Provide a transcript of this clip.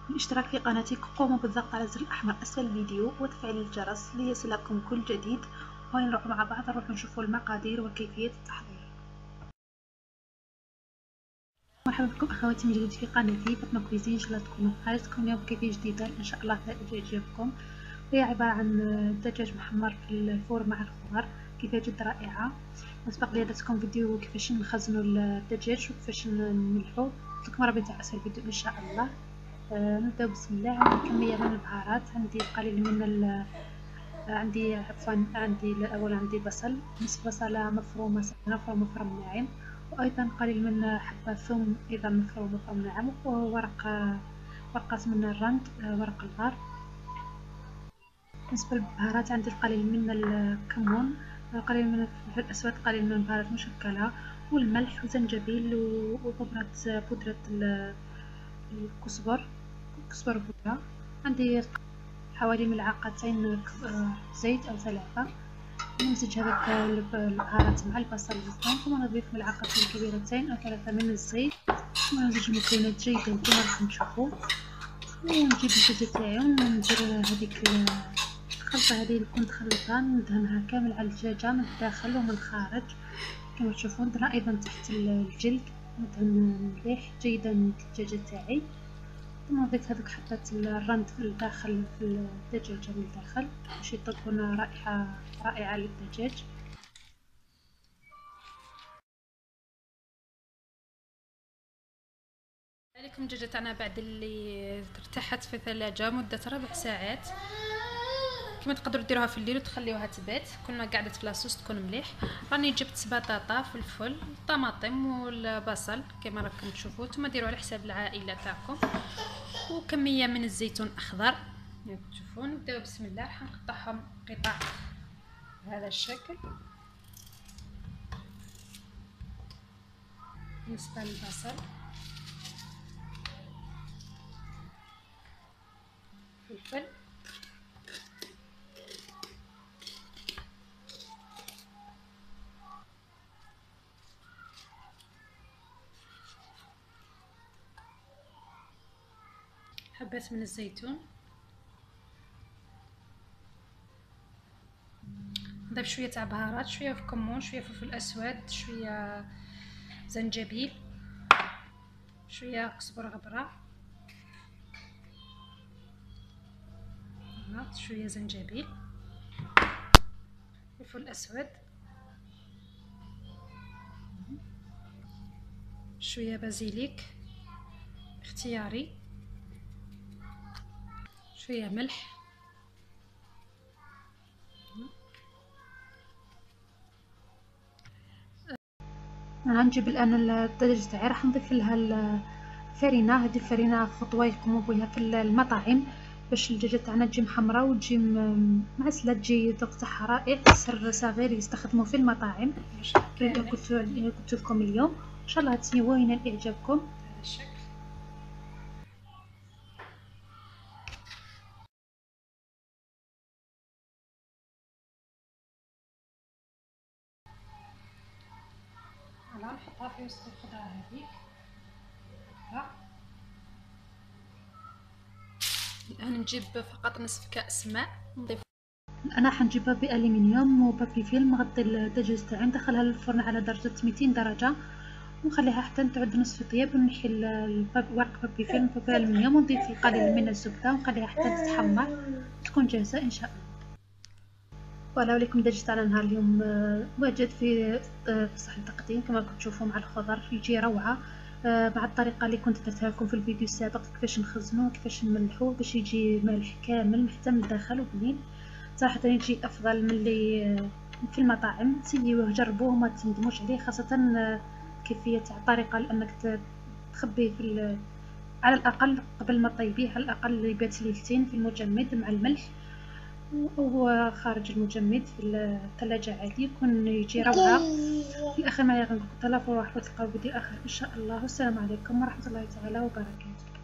الاشتراك في قناتي، قوموا بالضغط على الزر الأحمر أسفل الفيديو وتفعيل الجرس ليصلكم كل جديد. ونروح مع بعض نروح نشوفوا المقادير وكيفية التحضير. مرحبا بكم أخواتي من جديد في قناتي فاطمة كويزين. إن شاء الله تكونوا بخير، تكون اليوم كيفية جديدة إن شاء الله تعجبكم. هي عبارة عن دجاج محمر في الفور مع الخضار، كيفية جدا رائعة. سبق لي درتكم فيديو كيفاش نخزنوا الدجاج وكيفاش نملحوه، لكم راه بتاع أسفل الفيديو إن شاء الله. نبداو بسم الله. عندي كمية من البهارات، عندي قليل من عندي الأول عندي بصل، نصف بصلة مفرومة مفروم ناعم، وأيضا قليل من حبة ثوم أيضا مفروم ناعم، ورقات من الرند ورق الغار. بالنسبة للبهارات عندي القليل من الكمون، قليل من الفلفل الأسود، قليل من البهارات المشكلة، والملح وزنجبيل بودرة الكزبر بودرة. عندي حوالي ملعقتين زيت أو 3. نمزج هذاك البهارات مع البصل والثوم، ثم نضيف ملعقتين كبيرتين أو 3 من الزيت، ثم نمزج المكونات جيدا كما راكم تشوفوا. ونجيب الدجاج تاعي وندير هذيك الخلطة هذه اللي كنت خلطها، ندهنها كامل على الدجاجة من الداخل ومن الخارج كما تشوفون. ندهنها أيضا تحت الجلد، ندهن مليح جيدا الدجاجة تاعي. ثم نضيف هذوك حبات الرند في الداخل في الدجاجة من الداخل باش يطلقون رائحة رائعة للدجاج. عليكم الدجاجة تاعنا بعد اللي ارتاحت في الثلاجة مدة 4 ساعات. كما تقدروا ديروها في الليل وتخليوها تبات كل ما قعدت في لاصوص تكون مليح. راني جبت بطاطا، فلفل، طماطم والبصل كما راكم تشوفوا، ثم ديروا على حساب العائلة تاعكم، وكمية من الزيتون اخضر كما تشوفون. نبداو بسم الله، راح نقطعهم قطع بهذا الشكل. بالنسبة للبصل، فلفل، حبات من الزيتون، نضيف شويه تاع بهارات، شويه في كمون، شويه فلفل اسود، شويه زنجبيل، شويه كزبره غبره، شويه زنجبيل، فلفل اسود، شويه بازيليك اختياري، شويه ملح، غنجيب الان الدجاج تاعي، راح نضيف لها الفرينه. هذه الفرينه خطوه يقوموا بها في المطاعم باش الدجاجه تاعنا تجي محمره وتجي معسله، تجي ذوق تاعها رائع. سر صغير يستخدموه في المطاعم قلت لكم اليوم. ان شاء الله تنوينا لاعجابكم. هذا الشكل. نحطها في وسط الخضره هذيك. الان نجيب فقط نصف كأس ماء نضيف. انا حنجيبها بالومنيوم وبابي فيلم، نغطي الدجاج تاعي، ندخلها للفرن على درجه 200 درجه ونخليها حتى تعد نصف طياب، ونحي ورق بابي فيلم بالومنيوم ونضيف القليل من الزبده ونخليها حتى تتحمر تكون جاهزه ان شاء الله. ولا وليكم الدجاج تاعنا نهار اليوم واجد في صحن التقديم كما راكم تشوفوا مع الخضر، يجي روعه مع الطريقه اللي كنت درتها لكم في الفيديو السابق كيفاش نخزنوه كيفاش نملحوه باش يجي مالح كامل حتى من الداخل وبنين. صراحه يجي افضل من اللي في المطاعم. سيوه جربوه ما تندموش عليه، خاصه كيفيه الطريقه لانك تخبيه في على الاقل قبل ما طيبيه، على الاقل يبات ليلتين في المجمد مع الملح، وهو خارج المجمد في الثلاجة عادي يكون يجي روعة. في الآخر ما يغنقوا تلافوا راح تلقاو فيديو آخر إن شاء الله. والسلام عليكم ورحمة الله تعالى وبركاته.